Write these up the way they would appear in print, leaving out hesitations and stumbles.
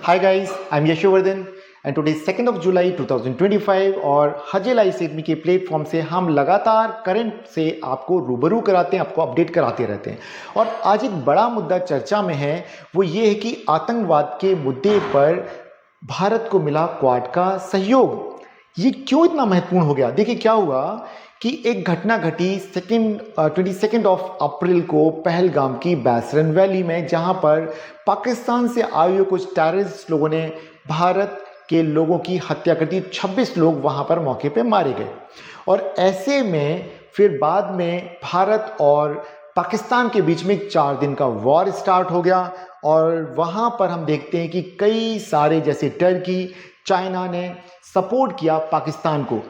Hi guys, I'm Yashovardhan and today 2nd of July 2025 और हजेल आईसीएडमी के platform से हम लगातार करंट से आपको रूबरू कराते हैं, आपको अपडेट कराते रहते हैं। और आज एक बड़ा मुद्दा चर्चा में है, वो ये है कि आतंकवाद के मुद्दे पर भारत को मिला क्वाड का सहयोग। ये क्यों इतना महत्वपूर्ण हो गया? देखिए क्या हुआ कि एक घटना घटी 22 अप्रैल को पहलगाम की बैसरन वैली में, जहां पर पाकिस्तान से आए हुए कुछ टेररिस्ट लोगों ने भारत के लोगों की हत्या कर दी। 26 लोग वहां पर मौके पे मारे गए। और ऐसे में फिर बाद में भारत और पाकिस्तान के बीच में 4 दिन का वॉर स्टार्ट हो गया। और वहां पर हम देखते हैं कि कई सारे जैसे टर्की, चाइना ने सपोर्ट किया पाकिस्तान को।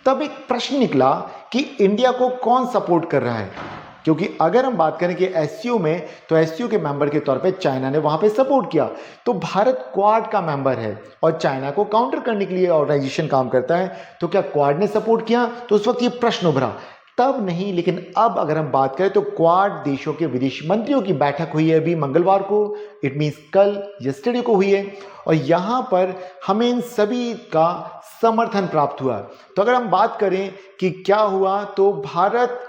तब एक प्रश्न निकला कि इंडिया को कौन सपोर्ट कर रहा है, क्योंकि अगर हम बात करें कि एससीओ में, तो एससीओ के मेंबर के तौर पे चाइना ने वहां पे सपोर्ट किया। तो भारत क्वाड का मेंबर है और चाइना को काउंटर करने के लिए ऑर्गेनाइजेशन काम करता है। तो क्या क्वाड ने सपोर्ट किया? तो उस वक्त ये प्रश्न उभरा। तब नहीं, लेकिन अब अगर हम बात करें तो क्वाड देशों के विदेश मंत्रियों की बैठक हुई है अभी मंगलवार को, इट मीन्स कल, यस्टरडे को हुई है। और यहां पर हमें इन सभी का समर्थन प्राप्त हुआ। तो अगर हम बात करें कि क्या हुआ, तो भारत,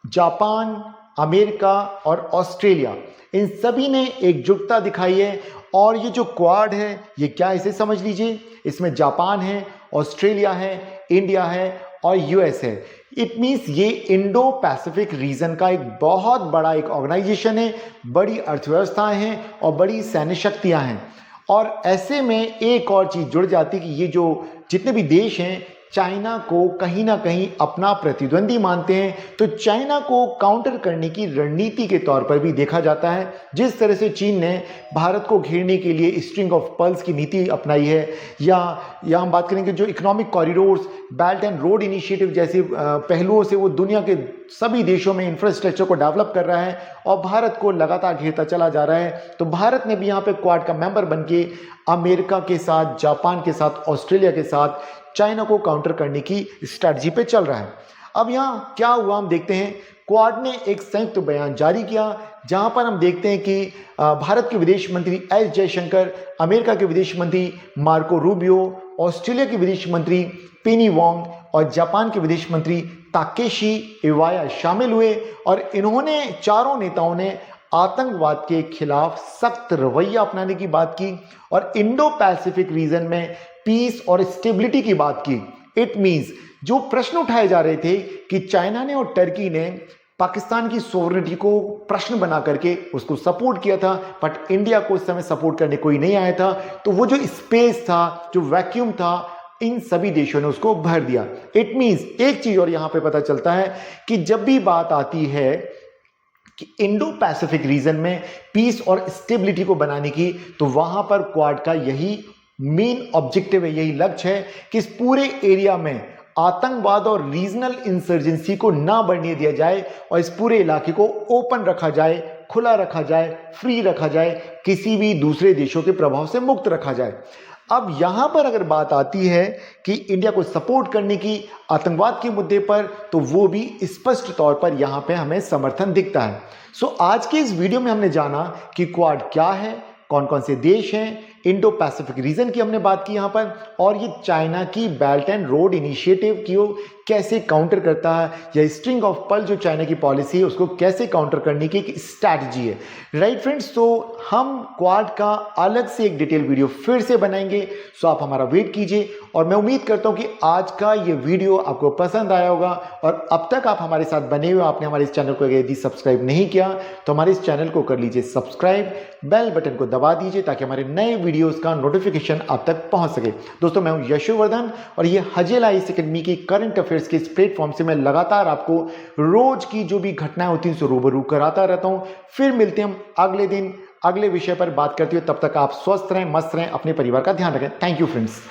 जापान, अमेरिका और ऑस्ट्रेलिया, इन सभी ने एकजुटता दिखाई है। और ये जो क्वाड है, ये क्या, इसे समझ लीजिए, इसमें जापान है, ऑस्ट्रेलिया है, इंडिया है और यूएस है। इट मीन्स ये इंडो पैसिफिक रीजन का एक बहुत बड़ा एक ऑर्गेनाइजेशन है। बड़ी अर्थव्यवस्थाएं हैं और बड़ी सैन्य शक्तियां हैं। और ऐसे में एक और चीज जुड़ जाती कि ये जो जितने भी देश हैं, चाइना को कहीं ना कहीं अपना प्रतिद्वंदी मानते हैं। तो चाइना को काउंटर करने की रणनीति के तौर पर भी देखा जाता है। जिस तरह से चीन ने भारत को घेरने के लिए स्ट्रिंग ऑफ पर्ल्स की नीति अपनाई है, या हम बात करेंगे जो economic corridors, belt and road initiative जैसे पहलुओं से वो दुनिया के सभी देशों में इंफ्रास्ट्रक्चर को डेवलप कर रहा है और भारत को लगातार घेरता चला जा रहा है। तो भारत ने भी यहाँ पे क्वाड का मेंबर बन के अमेरिका के साथ, जापान के साथ, ऑस्ट्रेलिया के साथ चाइना को काउंटर करने की स्ट्रैटेजी पे चल रहा है। अब यहाँ क्या हुआ हम देखते हैं। क्वाड ने एक संयुक्त बयान जारी किया, जहां पर हम देखते हैं कि भारत के विदेश मंत्री एस जयशंकर, अमेरिका के विदेश मंत्री मार्को रूबियो, ऑस्ट्रेलिया के विदेश मंत्री पेनी वोंग और जापान के विदेश मंत्री ताकेशी इवाया शामिल हुए। और इन्होंने, चारों नेताओं ने आतंकवाद के खिलाफ सख्त रवैया अपनाने की बात की और इंडो पैसिफिक रीजन में पीस और स्टेबिलिटी की बात की। इट मींस जो प्रश्न उठाए जा रहे थे कि चाइना ने और टर्की ने पाकिस्तान की सोवरेनिटी को प्रश्न बना करके उसको सपोर्ट किया था, बट इंडिया को उस समय सपोर्ट करने कोई नहीं आया था। तो वो जो स्पेस था, जो वैक्यूम था, इन सभी देशों ने उसको भर दिया। इट मींस एक चीज और यहां पे पता चलता है कि जब भी बात आती है कि इंडो पैसिफिक रीजन में पीस और स्टेबिलिटी को बनाने की, तो वहां पर क्वाड का यही मेन ऑब्जेक्टिव है, यही लक्ष्य है कि इस पूरे एरिया में आतंकवाद और रीजनल इंसर्जेंसी को ना बढ़ने दिया जाए और इस पूरे इलाके को ओपन रखा जाए, खुला रखा जाए, फ्री रखा जाए, किसी भी दूसरे देशों के प्रभाव से मुक्त रखा जाए। अब यहां पर अगर बात आती है कि इंडिया को सपोर्ट करने की आतंकवाद के मुद्दे पर, तो वो भी स्पष्ट तौर पर यहां पे हमें समर्थन दिखता है। सो आज के इस वीडियो में हमने जाना कि क्वाड क्या है, कौन कौन से देश हैं, इंडो पैसिफिक रीजन की हमने बात की यहां पर, और ये चाइना की बेल्ट एंड रोड इनिशिएटिव की कैसे काउंटर करता है, या स्ट्रिंग ऑफ पर्ल जो चाइना की पॉलिसी है उसको कैसे काउंटर करने की एक स्ट्रैटेजी है। राइट फ्रेंड्स, तो हम क्वाड का अलग से एक डिटेल वीडियो फिर से बनाएंगे। सो आप हमारा वेट कीजिए और मैं उम्मीद करता हूं कि आज का ये वीडियो आपको पसंद आया होगा। और अब तक आप हमारे साथ बने हुए, आपने हमारे इस चैनल को यदि सब्सक्राइब नहीं किया तो हमारे इस चैनल को कर लीजिए सब्सक्राइब, बेल बटन को दबा दीजिए ताकि हमारे नए वीडियोस का नोटिफिकेशन आप तक पहुंच सके। दोस्तों, मैं हूं यशोवर्धन और ये हजेल आईसीएडमी की करंट अफेयर्स के इस प्लेटफॉर्म से मैं लगातार आपको रोज की जो भी घटनाएं होती हैं उनसे रूबरू कराता रहता हूं। फिर मिलते हैं हम अगले दिन अगले विषय पर बात करते हुए। तब तक आप स्वस्थ रहें, मस्त रहें, अपने परिवार का ध्यान रखें। Thank you friends.